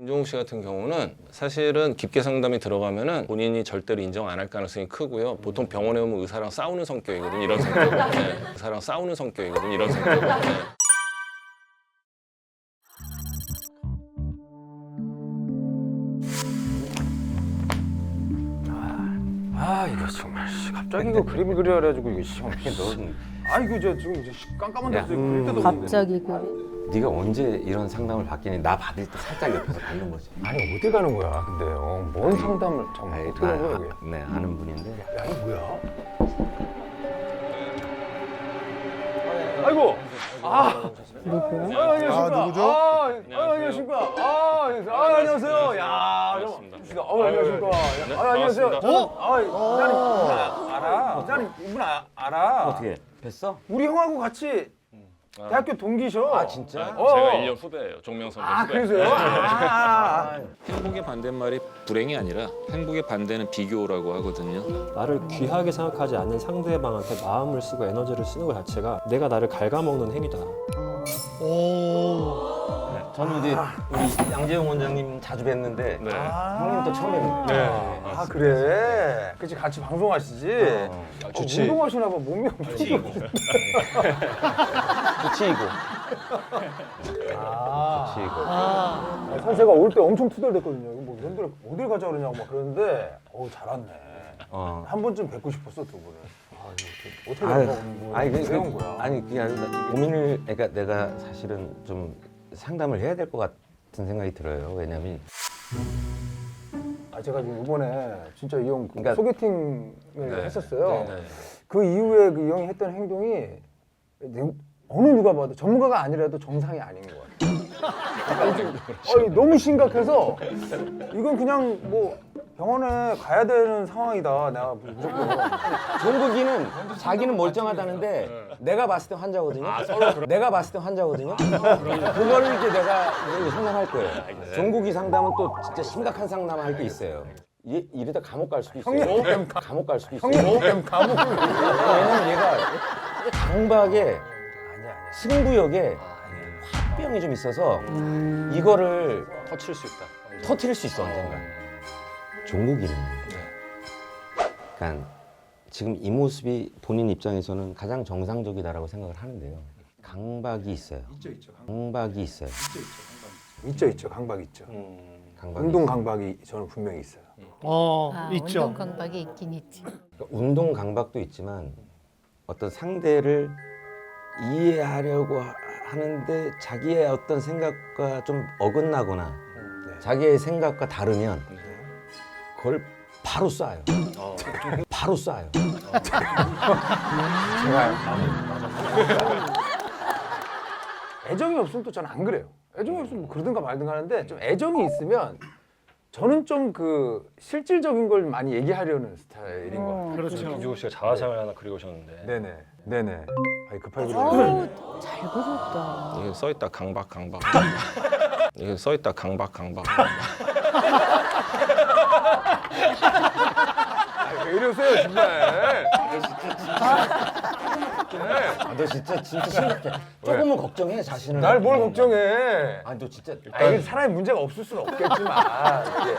김종욱 씨 같은 경우는 사실은 깊게 상담이 들어가면은 본인이 절대로 인정 안 할 가능성이 크고요. 보통 병원에 오면 의사랑 싸우는 성격이거든, 이런 성격. 네. 의사랑 싸우는 성격이거든, 이런 성격. 네. 아 이거 정말 갑자기 이거 그림을 그려가지고 이거 씨 어떻게 너? 아 이거 저 지금 깜깜한 데서 그릴 때도 없는데. 갑자기 그래. 네가 언제 이런 상담을 받겠니? 나 받을 때 살짝 옆에서 받는 거지. 아니 어디 가는 거야? 근데 뭔 상담을 정말 어떻게 하는 거야 이게? 네, 아는 분인데. 야 이거 뭐야? 아이고. 누구야? 안녕하십니까. 누구죠? 안녕하십니까. 안녕하세요. 야, 반갑습니다. 안녕하십니까. 네, 안녕하세요. 반갑습니다. 기자님 알아. 기자님 이분 알아. 어떻게 뵀어? 우리 형하고 같이 대학교 동기셔. 아 진짜? 제가 1년 후배예요. 종명 선배 아 후배. 그러세요? 행복의 반대말이 불행이 아니라 행복의 반대는 비교라고 하거든요. 나를 귀하게 생각하지 않는 상대방한테 마음을 쓰고 에너지를 쓰는 것 자체가 내가 나를 갉아먹는 행위다. 저는 이제 우리 양재용 원장님 자주 뵀는데 네. 형님 또 처음 뵙는데. 아 그래. 그치 같이 방송하시지. 좋지. 운동하시나 봐. 몸이 엄청 붙이고. 선생가 올 때 엄청 투덜댔거든요. 이거 뭐 이런 데를 어딜 가자 그러냐고 막 그러는데 잘 왔네. 한 번쯤 뵙고 싶었어 두 분을. 아 이거 어떻게 아유, 된 거야? 아니 배운 거야. 아니 그게 아니라 고민을 그러니까 내가 사실은 좀 상담을 해야 될 것 같은 생각이 들어요. 왜냐면 제가 지금 이번에 진짜 이 형 그러니까- 소개팅을 했었어요. 네. 그 이후에 그 이 형이 했던 행동이 어느 누가 봐도 전문가가 아니라도 정상이 아닌 것 같아요. 너무 심각해서 이건 그냥 뭐 병원에 가야 되는 상황이다. 내가 무조건. 종국이는 자기는 멀쩡하다는데 내가 봤을 때 환자거든요. 내가 봤을 때 환자거든요. 그거를 이제 내가 이제 상담할 거예요. 종국이 상담은 또 진짜 심각한 상담을 할 게 있어요. 이러다 감옥 갈 수도 있어요. 형님, 감옥 갈 수도 있어요. 형님 감옥을. 왜냐면 얘가 강박에 승부욕에 화병이 좀 있어서 이거를 터칠 수 있다. 터트릴 수 있어 언젠가. 종국이는 그러니까 지금 이 모습이 본인 입장에서는 가장 정상적이다라고 생각을 하는데요. 강박이 있어요. 강박이 있어요. 있죠. 강박 있죠. 강박이 운동 있어요. 강박이 저는 분명히 있어요. 있죠. 운동 강박이 있긴 있지. 그러니까 운동 강박도 있지만 어떤 상대를 이해하려고 하는데 자기의 어떤 생각과 좀 어긋나거나 자기의 생각과 다르면 그걸 바로 쏴요. 바로 쏴요. 애정이 없으면 또 저는 안 그래요. 애정이 없으면 뭐 그러든가 말든가 하는데 좀 애정이 있으면 저는 좀 그 실질적인 걸 많이 얘기하려는 스타일인 것 같아요. 그렇죠. 김종욱 씨가 자화상을 하나 그리고셨는데. 네네. 아니 급하게 그려. 어우, 잘 그렸다. 이게 써 있다 강박. 이게 써 있다 강박. 왜 이러세요 정말? 너 진짜 심각해. 조금은 걱정해 자신을. 날 뭘 걱정해? 아니 너 진짜. 아니 사람이 문제가 없을 수는 없겠지만 이게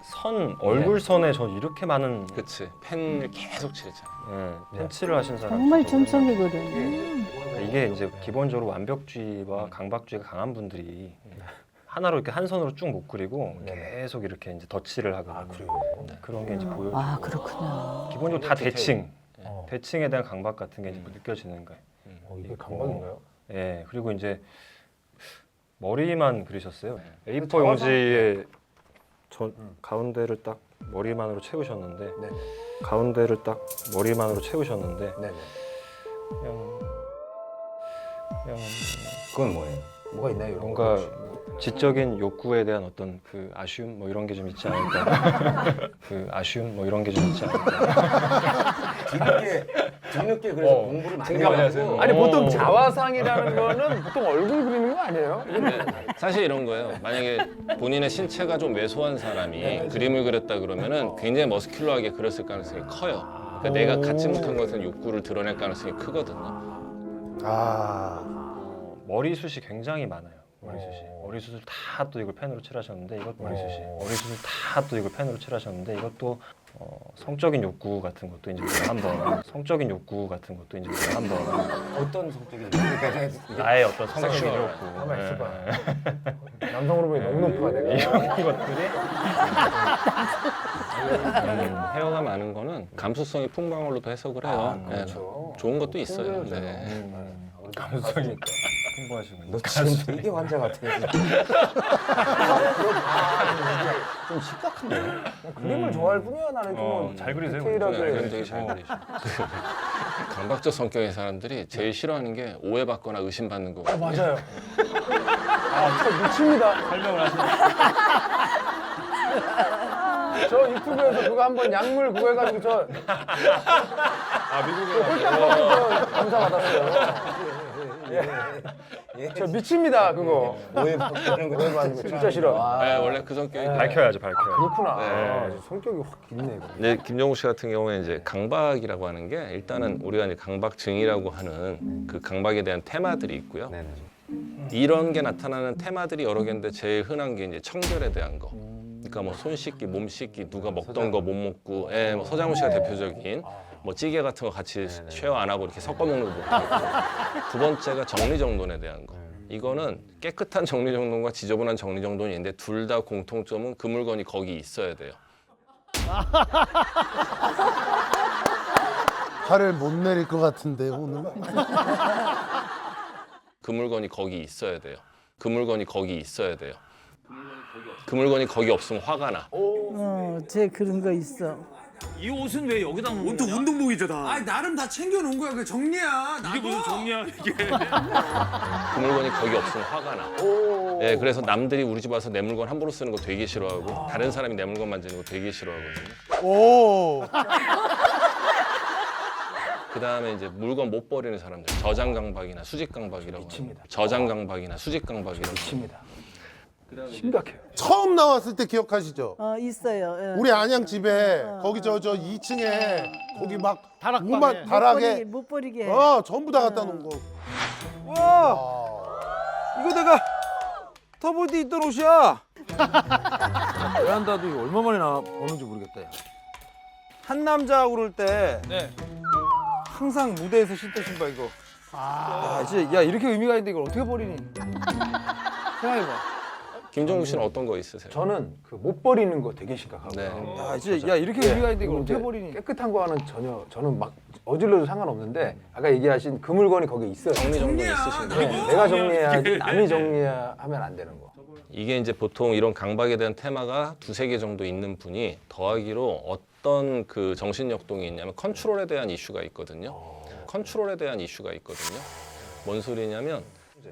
선 얼굴 선에 저 이렇게 많은 그치. 펜을 계속 칠했잖아. 펜칠을 하신 사람. 정말 촘촘히 그려. 그러니까 이게 이제 기본적으로 완벽주의와 강박주의가 강한 분들이 하나로 이렇게 한 선으로 쭉 못 그리고 계속 이렇게 이제 덧칠을 하거든요. 그런 게 이제 보여지고. 아, 그렇구나. 기본적으로 다 대칭. 대칭에 대한 강박 같은 게 이제 느껴지는 거예요. 이게 강박인가요? 예, 그리고 이제 머리만 그리셨어요. A4 자화상- 용지에 가운데를 딱 머리만으로 채우셨는데 네네. 가운데를 딱 머리만으로 채우셨는데 네네. 그냥 그건 뭐예요? 뭐가 있나요? 이런 뭔가 거? 지적인 욕구에 대한 어떤 그 아쉬움 뭐 이런 게 좀 있지 않을까. 그 아쉬움 뭐 이런 게 좀 있지 않을까. 뒤늦게 그래서 공부를 많이 해가지고. 아니 보통 자화상이라는 거는 보통 얼굴 그리는 거 아니에요? 사실 이런 거예요. 만약에 본인의 신체가 좀 왜소한 사람이 그림을 그렸다 그러면은 굉장히 머스큘러하게 그렸을 가능성이 커요. 그러니까 내가 갖지 못한 것은 욕구를 드러낼 가능성이 크거든요. 아 머리숱이 굉장히 많아요. 머리숱을 다 또 이걸 펜으로 칠하셨는데 이것도 머리숱을 다 또 이걸 펜으로 칠하셨는데 이것도 성적인 욕구 같은 것도 이제 우리가 한번 성적인 욕구 같은 것도 이제 우리가 한번 어떤 성격이 나의 어떤 성적인 섹슈얼. 욕구 가만 있어봐. 남성 호르몬이 너무 높아 내가. 이런 것들이 헤어가 많은 거는 감수성이 풍부한 걸로도 해석을 해요. 그렇죠. 좋은 것도 있어요. 풍부해야죠. 네. 감수성이 풍부하시군요. 너 지금 되게 환자 같아. 좀 심각한데. 그림을 좋아할 뿐이야 나는 좀 잘 그리세요. 디테일하게. 되게 잘 그리죠. 강박적 성격의 사람들이 제일 싫어하는 게 오해받거나 의심받는 거고. 맞아요. 아, 저 미칩니다. 설명을 하시는 저 유튜브에서 그거 한번 약물 그거 해가지고 저 미국에 홀딱 먹고 저 감사 받았어요. 저 미칩니다 그거. 오해받는 거 오해받는 거 진짜 싫어. 네, 원래 그 성격이. 밝혀야죠, 밝혀야죠. 그렇구나. 네. 아, 성격이 확 있네 이거. 네, 김정우 씨 같은 경우에 이제 강박이라고 하는 게 일단은 우리가 이제 강박증이라고 하는 그 강박에 대한 테마들이 있고요. 네네. 이런 게 나타나는 테마들이 여러 개인데 제일 흔한 게 이제 청결에 대한 거. 그러니까 뭐 손 씻기, 몸 씻기, 누가 먹던 거 못 먹고, 뭐 서장훈 씨가 대표적인 뭐 찌개 같은 거 같이 쉐어 안 하고 이렇게 섞어 먹는 거 못 하고. 두 번째가 정리정돈에 대한 거. 이거는 깨끗한 정리정돈과 지저분한 정리정돈이 있는데 둘 다 공통점은 그 물건이 거기 있어야 돼요. 화를 못 내릴 것 같은데 오늘. 그 물건이 거기 있어야 돼요. 그 물건이 거기 있어야 돼요. 그 물건이 거기 없으면 화가 나. 쟤 그런 거 있어. 이 옷은 왜 여기다 놓는 거야? 운동복이잖아. 아니 나름 다 챙겨놓은 거야. 그 정리야. 이게 무슨 정리야 이게? 그 물건이 거기 없으면 화가 나. 예, 그래서 남들이 우리 집 와서 내 물건 함부로 쓰는 거 되게 싫어하고 다른 사람이 내 물건 만지는 거 되게 싫어하거든요. 오. 그 다음에 이제 물건 못 버리는 사람들, 저장 강박이나 수직 강박이라고 미칩니다. 합니다. 저장 강박이나 수직 강박이라고 합니다. 미칩니다. 심각해요. 처음 나왔을 때 기억하시죠? 있어요. 예. 우리 안양 집에 거기 저 2층에 거기 막 다락방에. 오만 다락에 못 버리게 해. 전부 다 갖다 놓은 거. 와 이거 내가 터보디 있던 옷이야. 베란다도 이거 얼마 만에 보는지 모르겠다. 야. 한 남자 오를 때 항상 무대에서 신던 신발 이거. 야, 진짜 야 이렇게 의미가 있는데 이걸 어떻게 버리니? 생각해봐. 김종국 씨는 어떤 거 있으세요? 저는 그 못 버리는 거 되게 심각하고. 네. 야 진짜 야 이렇게 의미가 있는데 이걸 어떻게 버리니? 깨끗한 거와는 전혀 저는 막 어질러도 상관없는데 아까 얘기하신 그 물건이 거기에 있어요. 정리정돈 있으신 거예요? 네, 내가 정리해야지 남이 정리하면 안 되는 거. 이게 이제 보통 이런 강박에 대한 테마가 두세 개 정도 있는 분이 더하기로 어떤 그 정신역동이 있냐면 컨트롤에 대한 이슈가 있거든요. 컨트롤에 대한 이슈가 있거든요. 뭔 소리냐면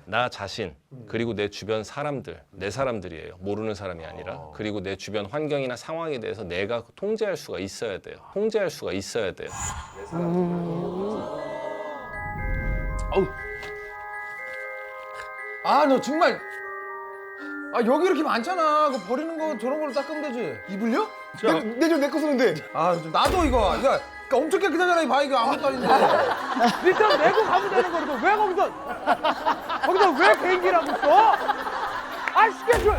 나 자신 그리고 내 주변 사람들, 내 사람들이에요. 모르는 사람이 아니라. 그리고 내 주변 환경이나 상황에 대해서 내가 통제할 수가 있어야 돼요. 통제할 수가 있어야 돼요. 아 너 정말 아 여기 이렇게 많잖아. 그 버리는 거 저런 걸로 닦으면 되지. 이불요? 내거 쓰는데. 아 좀 나도 이거 그러니까 엄청 깨끗하잖아. 이 봐 이거 아무것도 아닌데. 일단 내고 가면 되는 거고 왜 거기서 왜 개인기라고 써? 아 시켜줘.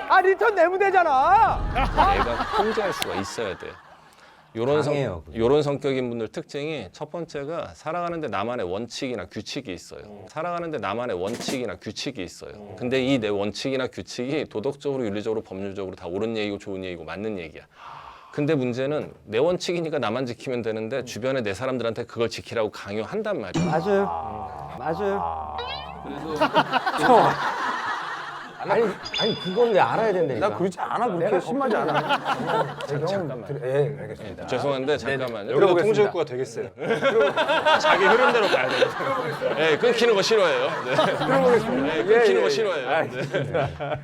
아 리턴 내면 되잖아. 내가 통제할 수가 있어야 돼요. 강해요. 요런 성격인 분들 특징이 첫 번째가 살아가는데 나만의 원칙이나 규칙이 있어요. 살아가는데 나만의 원칙이나 규칙이 있어요. 근데 이 내 원칙이나 규칙이 도덕적으로, 윤리적으로, 법률적으로 다 옳은 얘기고 좋은 얘기고 맞는 얘기야. 근데 문제는 내 원칙이니까 나만 지키면 되는데 주변에 내 사람들한테 그걸 지키라고 강요한단 말이야. 맞아요. 아니 그걸 왜 알아야 된다니까. 나 그렇지 않아 그렇게 심하지 않아. 제 경험 잠깐만요. 예 알겠습니다. 죄송한데 잠깐만요. 여기가 통제 욕구가 되게 세요. 자기 흐름대로 가야 돼요. 네, 끊기는 거 싫어해요. 네, 끊기는 거 싫어해요. 네.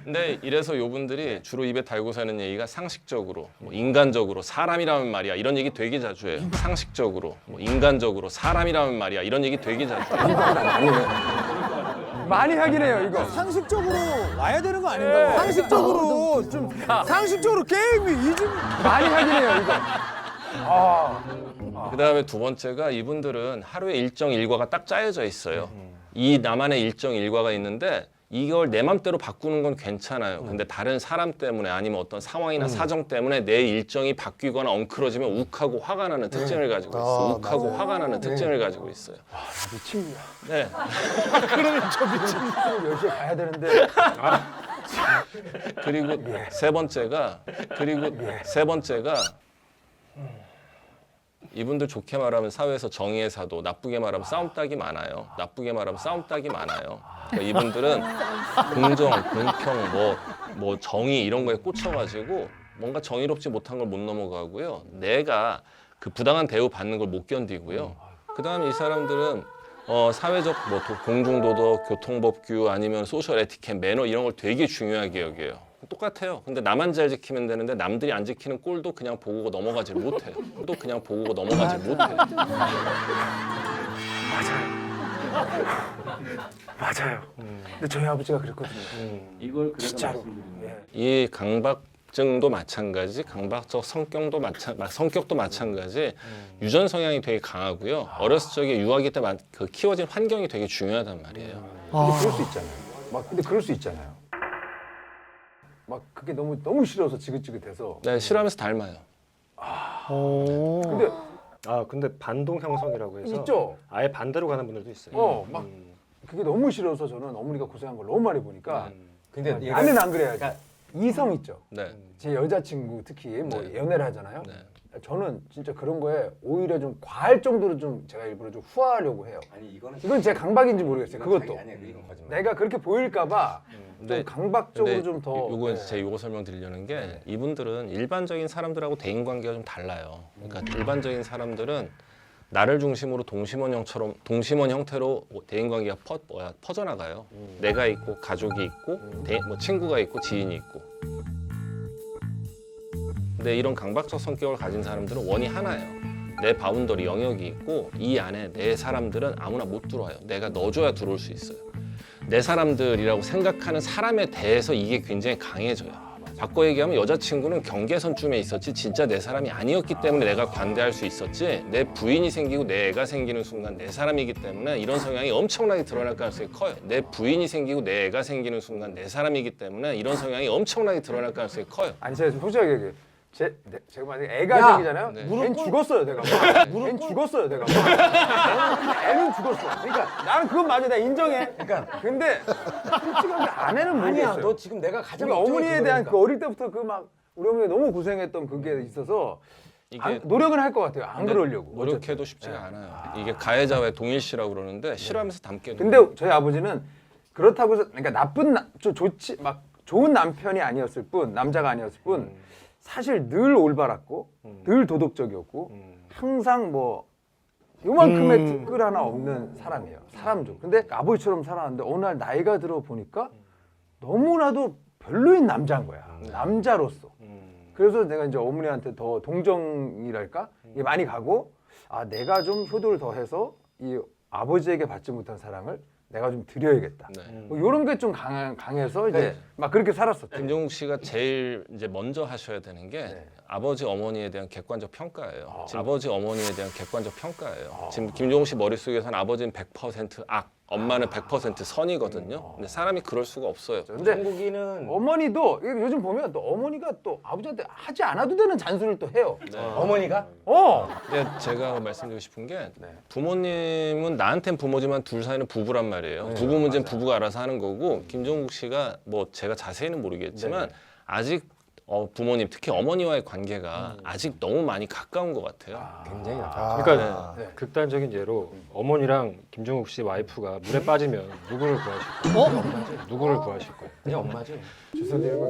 근데 이래서 요분들이 주로 입에 달고 사는 얘기가 상식적으로, 뭐 인간적으로, 사람이라면 말이야 이런 얘기 되게 자주 해요. 상식적으로, 뭐 인간적으로, 사람이라면 말이야 이런 얘기 되게 자주 해요. 많이 하긴 해요 이거. 상식적으로 와야 되는 거 아닌가? 상식적으로 좀 상식적으로 게임이 이좀 많이 하긴 해요 이거. 그다음에 두 번째가 이분들은 하루에 일정 일과가 딱 짜여져 있어요. 이 나만의 일정 일과가 있는데 이걸 내 맘대로 바꾸는 건 괜찮아요. 근데 다른 사람 때문에 아니면 어떤 상황이나 사정 때문에 내 일정이 바뀌거나 엉클어지면 욱하고 화가 나는 특징을 가지고 있어요. 욱하고 화가 나는 특징을 가지고 있어요. 미친구야. 네. 그러면 저 미친구를 10시에 가야 되는데. 그리고 세 번째가 이분들 좋게 말하면 사회에서 정의의 사도, 나쁘게 말하면 싸움닭이 많아요. 그러니까 이분들은 공정, 공평, 뭐 정의 이런 거에 꽂혀가지고 뭔가 정의롭지 못한 걸 못 넘어가고요. 내가 그 부당한 대우 받는 걸 못 견디고요. 그다음에 이 사람들은 사회적 뭐 공중도덕, 교통법규 아니면 소셜 에티켓, 매너 이런 걸 되게 중요하게 여겨요. 똑같아요. 근데 나만 잘 지키면 되는데 남들이 안 지키는 꼴도 그냥 보고 넘어가질 못해요. 맞아요. 근데 저희 아버지가 그랬거든요. 이걸 진짜로. 이 강박증도 마찬가지, 강박적 성격도 마찬가지, 유전 성향이 되게 강하고요. 어렸을 적에 유아기 때 그 키워진 환경이 되게 중요하단 말이에요. 근데 그럴 수 있잖아요. 근데 그럴 수 있잖아요. 막 그게 너무 싫어서 지긋지긋해서. 네, 싫어하면서 닮아요. 근데 근데 반동 형성이라고 해서 있죠. 아예 반대로 가는 분들도 있어요. 막 그게 너무 싫어서 저는 어머니가 고생한 걸 너무 많이 보니까. 근데 나는 안 그래야지. 이성 있죠. 네. 제 여자친구 특히 뭐 네. 연애를 하잖아요. 네. 저는 진짜 그런 거에 오히려 좀 과할 정도로 좀 제가 일부러 좀 후하려고 해요. 이건 제 강박인지 모르겠어요. 그것도 내가 그렇게 보일까봐 좀 강박적으로 좀 더. 요거 제가 요거 설명드리려는 게 이분들은 일반적인 사람들하고 대인 관계가 좀 달라요. 그러니까 일반적인 사람들은 나를 중심으로 동심원 형태로 대인 관계가 퍼져나가요. 내가 있고 가족이 있고 뭐 친구가 있고 지인이 있고. 근데 이런 강박적 성격을 가진 사람들은 원이 하나예요. 내 바운더리 영역이 있고 이 안에 내 사람들은 아무나 못 들어와요. 내가 넣어줘야 들어올 수 있어요. 내 사람들이라고 생각하는 사람에 대해서 이게 굉장히 강해져요. 바꿔 얘기하면 여자친구는 경계선쯤에 있었지 진짜 내 사람이 아니었기 때문에 내가 관대할 수 있었지, 내 부인이 생기고 내 애가 생기는 순간 내 사람이기 때문에 이런 성향이 엄청나게 드러날 가능성이 커요. 내 부인이 생기고 내 애가 생기는 순간 내 사람이기 때문에 이런 성향이 엄청나게 드러날 가능성이 커요. 아니 제가 솔직하게 얘기해. 제가 만약에 애가 생기잖아요. 네. 걘 죽었어요, 내가. 걘 죽었어요, 내가. 애는 죽었어. 그러니까 나는 그건 맞아, 내가 인정해. 그러니까 근데 솔직하게 아내는 모르겠어요. 아니야, 너 지금 내가 가장 그러니까 어머니에 걱정이 대한 그거니까. 그 어릴 때부터 그 막 우리 어머니가 너무 고생했던 그게 있어서 이게 노력은 할 것 같아요. 안 근데 그러려고. 노력해도 쉽지가 않아요. 이게 가해자와의 동일시라고 그러는데 싫어하면서 닮게 돼요. 근데 저희 아버지는 그렇다고 해서 그러니까 좋지 막 좋은 남편이 아니었을 뿐, 남자가 아니었을 뿐 사실 늘 올바랐고 늘 도덕적이었고 항상 뭐 요만큼의 티끌 하나 없는 사람이에요. 사람 중. 근데 아버지처럼 살았는데 어느 날 나이가 들어 보니까 너무나도 별로인 남자인 거야. 남자로서. 그래서 내가 이제 어머니한테 더 동정이랄까? 이게 많이 가고 내가 좀 효도를 더해서 이 아버지에게 받지 못한 사랑을 내가 좀 드려야겠다. 네. 뭐 이런 게 좀 강해서 이제 막 그렇게 살았었죠. 김종국 씨가 제일 이제 먼저 하셔야 되는 게 아버지 어머니에 대한 객관적 평가예요. 아버지 어머니에 대한 객관적 평가예요. 지금 김종국 씨 머릿속에서는 아버지는 100% 악, 엄마는 100% 선이거든요. 근데 사람이 그럴 수가 없어요. 근데 중국이는 어머니도 요즘 보면 또 어머니가 또 아버지한테 하지 않아도 되는 잔소리를 또 해요. 어머니가 근데 제가 말씀드리고 싶은 게 부모님은 나한텐 부모지만 둘 사이는 부부란 말이에요. 부부 문제는 부부가 알아서 하는 거고 김종국 씨가 뭐 제가 자세히는 모르겠지만 아직 부모님 특히 어머니와의 관계가 아직 너무 많이 가까운 것 같아요. 굉장히 그러니까 극단적인 예로 어머니랑 김종국 씨 와이프가 물에 빠지면 누구를 구하실 거예요? 누구를 구하실 거예요? 그냥 엄마죠. 죄송한데 이런 건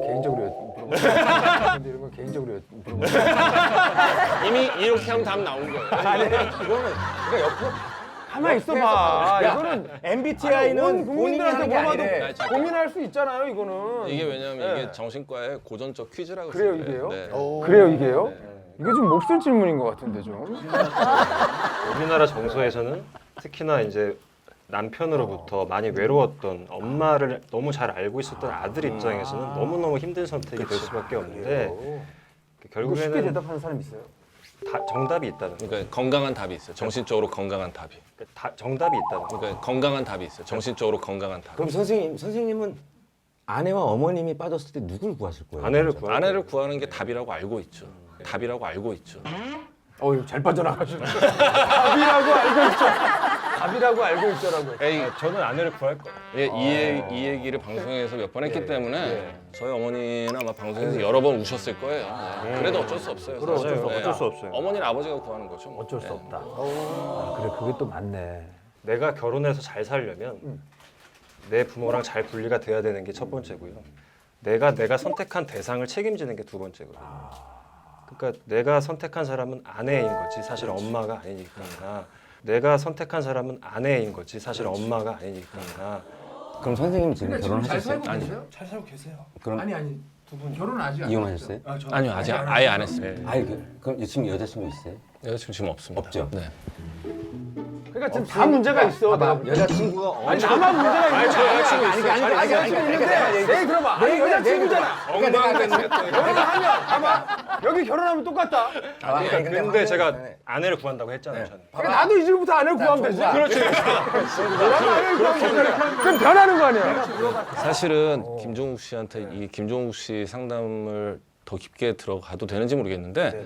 개인적으로 물어보세요. 이미 이렇게 하면 답 나온 거예요. 아니 이거는 그러니까 옆에 가만 있어봐. 이거는 MBTI는 온 본인이 국민들한테 하는 게 아니래. 뭐라도 고민할 수 있잖아요. 이거는 이게 왜냐면 이게 정신과의 고전적 퀴즈라고 그래요, 생각해요. 이게요? 네. 그래요 이게요? 이게 좀 몹쓸 질문인 것 같은데 좀. 우리나라 정서에서는 특히나 이제 남편으로부터 많이 외로웠던 엄마를 너무 잘 알고 있었던 아들 입장에서는 너무너무 힘든 선택이 될 수밖에 없는데 이거 쉽게 결국에는 대답하는 사람 있어요? 정답이 있다는 거. 그러니까 건강한 답이 있어요. 정신적으로 건강한 답이. 정답이 있다는 거. 그러니까 건강한 답이 있어요. 정신적으로 건강한 답. 그럼 선생님은 아내와 어머님이 빠졌을 때 누굴 구하실 거예요? 아내를 구하는 게 답이라고 알고 있죠. 답이라고 알고 있죠. 잘 빠져나가시네. 답이라고 알고 있죠. 답이라고 알고 있더라고요. 저는 아내를 구할 거예요. 예, 이 얘기를 방송에서 몇 번 했기 때문에 저희 어머니는 아마 방송에서 여러 번 우셨을 거예요. 그래도 어쩔 수 없어요. 사실. 어쩔 수 없어요. 어머니는 아버지가 구하는 거죠. 뭐. 어쩔 수 없다. 그래 그게 또 맞네. 내가 결혼해서 잘 살려면 내 부모랑 잘 분리가 돼야 되는 게 첫 번째고요. 내가 선택한 대상을 책임지는 게 두 번째고요. 그러니까 내가 선택한 사람은 아내인 거지 사실 엄마가 아니니까. 내가 선택한 사람은 아내인 거지 사실 엄마가 아니니까. 그럼 선생님 지금 결혼하셨어요? 아니요. 잘 살고 계세요. 그럼 아니 두 분 결혼 아직 안 이혼하셨어요? 아니요, 아직 아예 안 했습니다. 아니 그럼 지금 여자친구 있어요? 여자친구 지금 없습니다. 없죠? 네. 그러니까 지금 다 문제가 있어. 여자친구가 아니 나만 문제가 있는 거야. 아니 여자친구 있는데 내 들어봐. 아니 여자친구잖아. 엉망됐네. 결혼하면 봐봐. 여기 결혼하면 똑같다. 근데 제가 아내를 구한다고 했잖아요. 저는. 그러니까 나도 이 집부터 아내를 구하면 되지. 그렇지. 나도 아내를 구하면 되잖아. 그럼 변하는 거 아니야. 사실은 김종국 씨한테 이 김종국 씨 상담을 더 깊게 들어가도 되는지 모르겠는데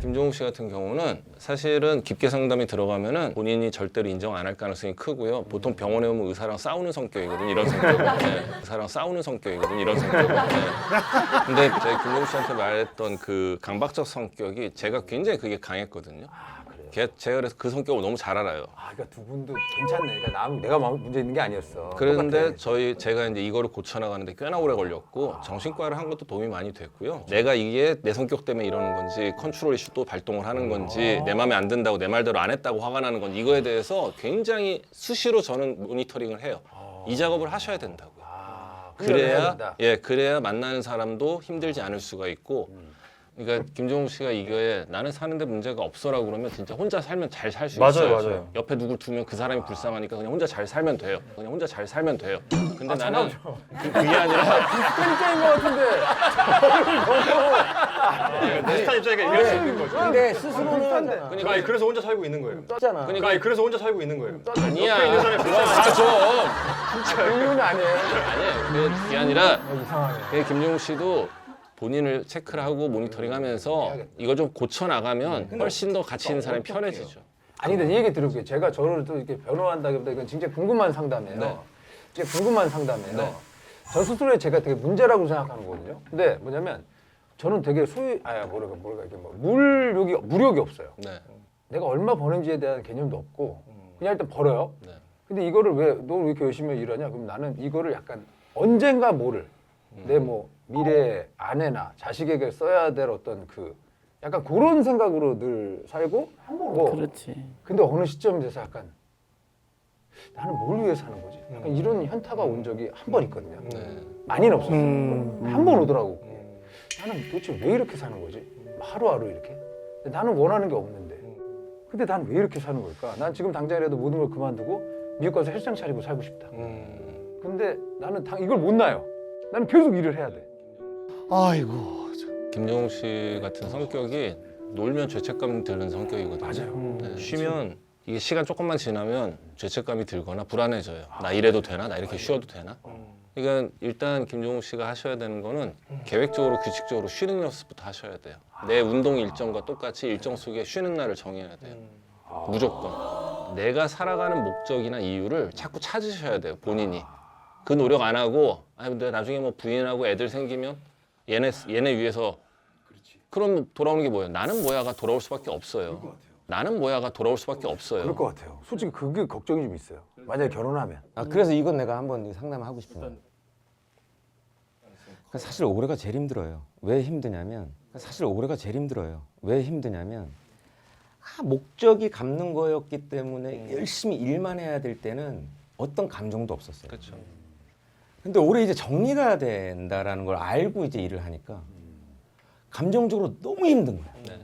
김종국 씨 같은 경우는 사실은 깊게 상담이 들어가면은 본인이 절대로 인정 안 할 가능성이 크고요. 보통 병원에 오면 의사랑 싸우는 성격이거든 이런 성격은. 네. 의사랑 싸우는 성격이거든 이런 성격은. 네. 근데 제가 김종국 씨한테 말했던 그 강박적 성격이 제가 굉장히 그게 강했거든요. 제가 그래서 그 성격을 너무 잘 알아요. 그러니까 두 분도 괜찮네. 그러니까 내가 문제 있는 게 아니었어. 그런데 제가 이제 이거를 고쳐나가는데 꽤나 오래 걸렸고 정신과를 한 것도 도움이 많이 됐고요. 내가 이게 내 성격 때문에 이러는 건지 컨트롤 이슈 또 발동을 하는 건지 내 마음에 안 든다고 내 말대로 안 했다고 화가 나는 건지 이거에 대해서 굉장히 수시로 저는 모니터링을 해요. 이 작업을 하셔야 된다고요. 그래야 만나는 사람도 힘들지 않을 수가 있고 그러니까 김종국 씨가 이거에 나는 사는데 문제가 없어라고 그러면 진짜 혼자 살면 잘 살 수 있어요. 맞아요. 옆에 누굴 두면 그 사람이 불쌍하니까 그냥 혼자 잘 살면 돼요. 근데 나는 그게 아니라 팬짜인 것 같은데. 비슷한 입장이니까 이해할 수 있는 거죠. 근데 스스로는 그러니까 그래서 혼자 살고 있는 거예요. 잖아. 그래서 혼자 살고 있는 거예요. 아니야. 옆에 있는 사람이 불쌍해. 좀. 이유는 아니에요. 아니에요. 그게 아니라 김종국 씨도 본인을 체크를 하고 모니터링하면서 이걸 좀 고쳐 나가면 훨씬 더 가치 있는 사람이 편해지죠. 아니 근데 이 얘기 들을게요. 제가 저를 또 이렇게 변호한다기보다 이건 진짜 궁금한 상담이에요. 네. 진짜 궁금한 상담이에요. 저 스스로에 제가 되게 문제라고 생각하는 거거든요. 근데 뭐냐면 저는 되게 이렇게 뭐 무력이 없어요. 네. 내가 얼마 버는지에 대한 개념도 없고 그냥 일단 벌어요. 네. 근데 이거를 너 왜 이렇게 열심히 일하냐? 그럼 나는 이거를 약간 언젠가 모를 내 뭐 미래 아내나 자식에게 써야 될 어떤 그 약간 그런 생각으로 늘 살고 뭐 그렇지. 근데 어느 시점에 돼서 약간 나는 뭘 위해서 사는 거지? 약간 이런 현타가 온 적이 한 번 있거든요. 많이는 없었어요. 한 번 오더라고. 나는 도대체 왜 이렇게 사는 거지? 하루하루 이렇게. 근데 나는 원하는 게 없는데. 근데 난 왜 이렇게 사는 걸까? 난 지금 당장이라도 모든 걸 그만두고 미국 가서 헬스장 차리고 살고 싶다. 근데 나는 이걸 못 놔요. 나는 계속 일을 해야 돼. 아이고. 김종국 씨 같은 성격이 놀면 죄책감 드는 성격이거든요. 맞아요. 네, 쉬면 이게 시간 조금만 지나면 죄책감이 들거나 불안해져요. 나 이래도 되나? 나 이렇게 쉬어도 되나? 그러니까 일단 김종국 씨가 하셔야 되는 거는 계획적으로 규칙적으로 쉬는 연습부터 하셔야 돼요. 내 운동 일정과 똑같이 일정 속에 쉬는 날을 정해야 돼요. 무조건. 내가 살아가는 목적이나 이유를 자꾸 찾으셔야 돼요. 본인이. 그 노력 안 하고 근데 나중에 뭐 부인하고 애들 생기면 얘네 위해서 그럼 돌아오는 게 뭐예요? 나는 뭐야가 돌아올 수밖에 없어요. 나는 뭐야가 돌아올 수밖에 없어요. 그럴 것 같아요. 솔직히 그게 걱정이 좀 있어요. 만약에 결혼하면. 그래서 이건 내가 한번 상담하고 싶은 거예요. 사실 올해가 제일 힘들어요. 왜 힘드냐면 목적이 갚는 거였기 때문에 열심히 일만 해야 될 때는 어떤 감정도 없었어요. 그렇죠. 근데 올해 이제 정리가 된다라는 걸 알고 이제 일을 하니까 감정적으로 너무 힘든 거야. 네.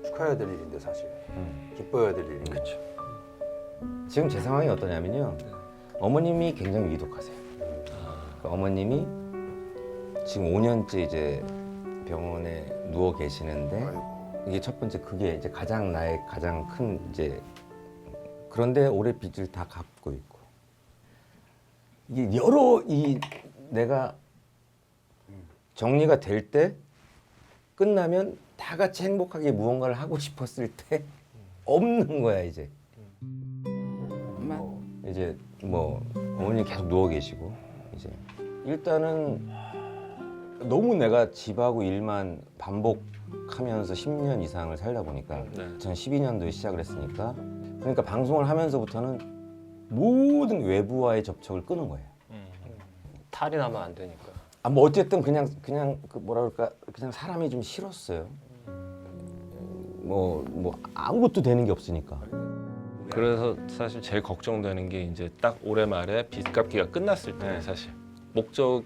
축하해야 될 일인데 사실. 기뻐해야 될 일인데. 그렇죠. 지금 제 상황이 어떠냐면요. 어머님이 굉장히 위독하세요. 그러니까 어머님이 지금 5년째 이제 병원에 누워 계시는데 이게 첫 번째 그게 이제 가장 나의 가장 큰 이제 그런데 올해 빚을 다 갚고 있고 이게 여러 이 내가 정리가 될 때 끝나면 다 같이 행복하게 무언가를 하고 싶었을 때 없는 거야 이제. 이제 뭐 어머니 계속 누워 계시고 이제 일단은 너무 내가 집하고 일만 반복하면서 10년 이상을 살다 보니까 네. 2012년도에 시작을 했으니까 그러니까 방송을 하면서부터는 모든 외부와의 접촉을 끊은 거예요. 탈이 나면 안 되니까. 아 뭐 어쨌든 그냥 그 뭐라 그럴까 그냥 사람이 좀 싫었어요. 뭐 아무것도 되는 게 없으니까. 그래서 사실 제일 걱정되는 게 이제 딱 올해 말에 빚 갚기가 끝났을 때 사실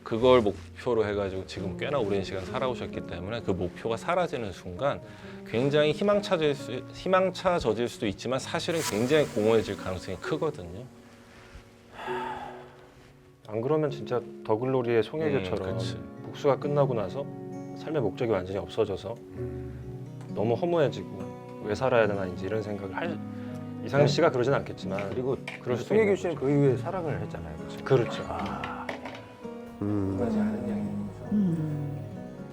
그걸 목표로 해가지고 지금 꽤나 오랜 시간 살아오셨기 때문에 그 목표가 사라지는 순간 굉장히 희망차져질 수도 있지만 사실은 굉장히 공허해질 가능성이 크거든요. 안 그러면 진짜 더글로리의 송혜교처럼 그치. 복수가 끝나고 나서 삶의 목적이 완전히 없어져서 너무 허무해지고 왜 살아야 되나 이제 이런 생각을 할 이상민 씨가 그러진 않겠지만 그리고 그럴 수도 송혜교 있는 씨는 거죠. 그 이후에 사랑을 했잖아요. 그렇죠. 음.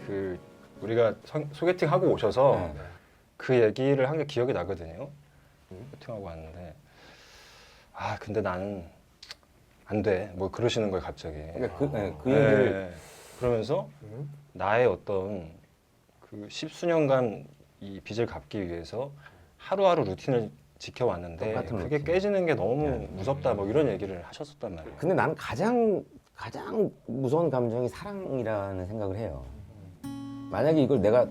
그 우리가 소개팅 하고 오셔서 네. 그 얘기를 한 게 기억이 나거든요. 소개팅하고 왔는데 아 근데 나는 안 돼. 뭐 그러시는 거예요 갑자기. 그러니까 그 얘기를 네. 그러면서 나의 어떤 그 십수년간 이 빚을 갚기 위해서 하루하루 루틴을 지켜왔는데 똑같은 그게 루틴. 깨지는 게 너무 무섭다 뭐 이런 얘기를 하셨었단 말이에요. 근데 나는 가장 무서운 감정이 사랑이라는 생각을 해요. 만약에 이걸 내가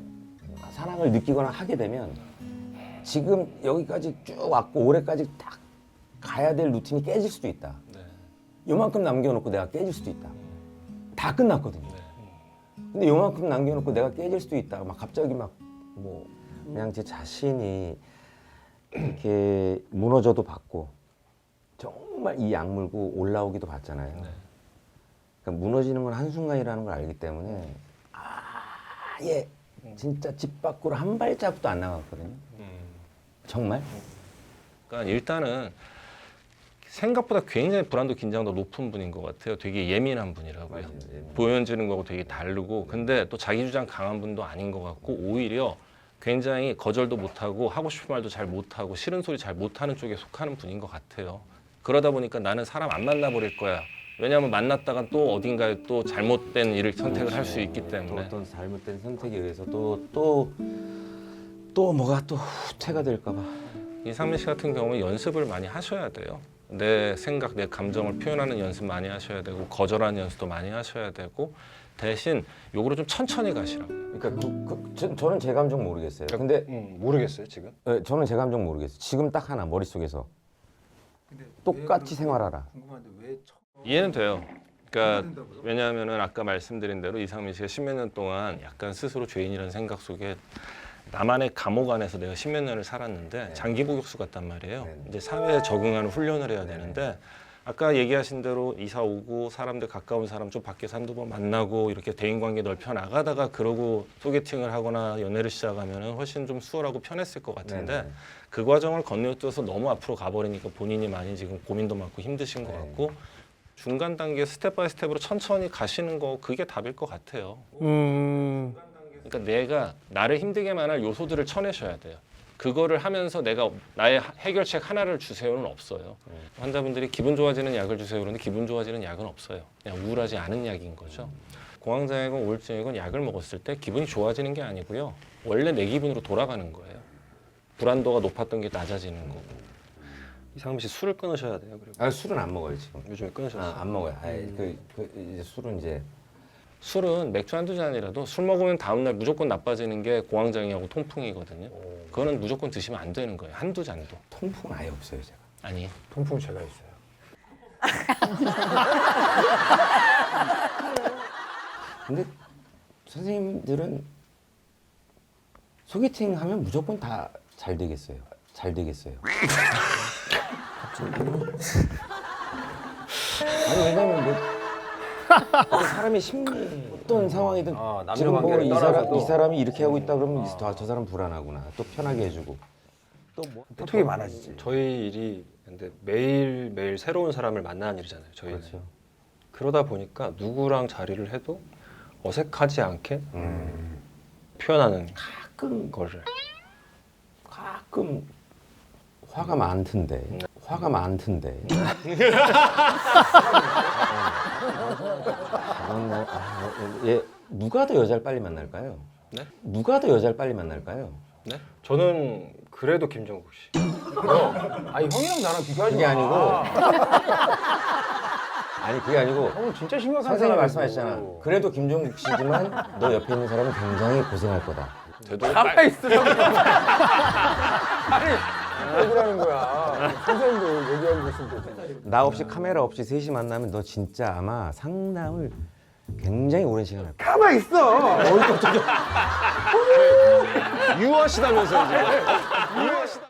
사랑을 느끼거나 하게 되면 지금 여기까지 쭉 왔고 올해까지 딱 가야 될 루틴이 깨질 수도 있다. 네. 요만큼 남겨놓고 내가 깨질 수도 있다. 다 끝났거든요. 근데 요만큼 남겨놓고 내가 깨질 수도 있다. 막 갑자기 막 뭐 그냥 제 자신이 이렇게 무너져도 봤고 정말 이 악물고 올라오기도 봤잖아요. 네. 그러니까 무너지는 건 한순간이라는 걸 알기 때문에 아예 진짜 집 밖으로 한 발자국도 안 나갔거든요. 정말. 그러니까 일단은 생각보다 굉장히 불안도 긴장도 높은 분인 것 같아요. 되게 예민한 분이라고요. 보여지는 거고 되게 다르고 근데 또 자기 주장 강한 분도 아닌 것 같고 오히려 굉장히 거절도 못하고 하고 싶은 말도 잘 못하고 싫은 소리 잘 못하는 쪽에 속하는 분인 것 같아요. 그러다 보니까 나는 사람 안 만나버릴 거야. 왜냐하면 만났다가 또 어딘가에 또 잘못된 일을 선택을 할 수 있기 또 때문에. 어떤 잘못된 선택에 의해서 또 뭐가 또 후퇴가 될까 봐. 이상민 씨 같은 경우는 연습을 많이 하셔야 돼요. 내 생각, 내 감정을 표현하는 연습 많이 하셔야 되고 거절하는 연습도 많이 하셔야 되고 대신 요거를 좀 천천히 가시라고. 그러니까 저는 제 감정 모르겠어요. 근데 모르겠어요 지금. 저는 제 감정 모르겠어요. 지금 딱 하나 머릿속에서 똑같이 생활하라. 이해는 돼요. 그러니까 왜냐하면은 아까 말씀드린 대로 이상민 씨가 십몇 년 동안 약간 스스로 죄인이라는 생각 속에 나만의 감옥 안에서 내가 십몇 년을 살았는데 장기 복역수 같단 말이에요. 이제 사회에 적응하는 훈련을 해야 되는데 아까 얘기하신 대로 이사 오고 사람들 가까운 사람 좀 밖에서 한두 번 만나고 이렇게 대인관계 넓혀 나가다가 그러고 소개팅을 하거나 연애를 시작하면은 훨씬 좀 수월하고 편했을 것 같은데 네네. 그 과정을 건너뛰어서 너무 앞으로 가버리니까 본인이 많이 지금 고민도 많고 힘드신 것 같고 중간 단계 스텝 바이 스텝으로 천천히 가시는 거 그게 답일 것 같아요. 그러니까 내가 나를 힘들게만 할 요소들을 쳐내셔야 돼요. 그거를 하면서 내가 나의 해결책 하나를 주세요는 없어요. 환자분들이 기분 좋아지는 약을 주세요 그러는데 기분 좋아지는 약은 없어요. 그냥 우울하지 않은 약인 거죠. 공황장애건 우울증이건 약을 먹었을 때 기분이 좋아지는 게 아니고요. 원래 내 기분으로 돌아가는 거예요. 불안도가 높았던 게 낮아지는 거고. 이상민 씨 술을 끊으셔야 돼요. 그리고 아, 술은 안 먹어요 지금. 요즘에 끊으셨어요. 안 먹어요. 이제 술은 이제 술은 맥주 한두 잔이라도 술 먹으면 다음날 무조건 나빠지는 게 공황장애하고 통풍이거든요. 그거는 무조건 드시면 안 되는 거예요. 한두 잔도. 통풍 아예 없어요 제가. 아니. 통풍 제가 있어요. 근데 선생님들은 소개팅 하면 무조건 다 잘 되겠어요. 잘 되겠어요. 아니 왜냐면 뭐 사람의 심리 어떤 상황이든 남녀 지금 뭐 관계를 이 떠나서도. 사람이 이렇게 하고 있다 그러면 저 사람 불안하구나. 또 편하게 해주고. 어떻게 많아지지? 저희 일이 근데 매일 매일 새로운 사람을 만나는 일이잖아요. 저희는. 그렇죠. 그러다 보니까 누구랑 자리를 해도 어색하지 않게 표현하는 거를 가끔 화가 많던데. 화가 많던데. 그건 뭐, 얘 누가 더 여자를 빨리 만날까요? 네? 누가 더 여자를 빨리 만날까요? 네? 저는 그래도 김정국 씨. 아니 형이랑 나랑 비교하지 그게 마. 아니고 아니 그게 아니고 형은 진짜 심각한 선생님 사람이고. 말씀하셨잖아. 그래도 김종국 씨지만 너 옆에 있는 사람은 굉장히 고생할 거다. 되도록 가만히 있으라고. 아니 왜 그러는 거야? 선생님도 얘기하고 계신데. 나 없이 카메라 없이 셋이 만나면 너 진짜 아마 상담을 굉장히 오랜 시간 할 거야. 가만히 있어. 유하시다면서요 지금.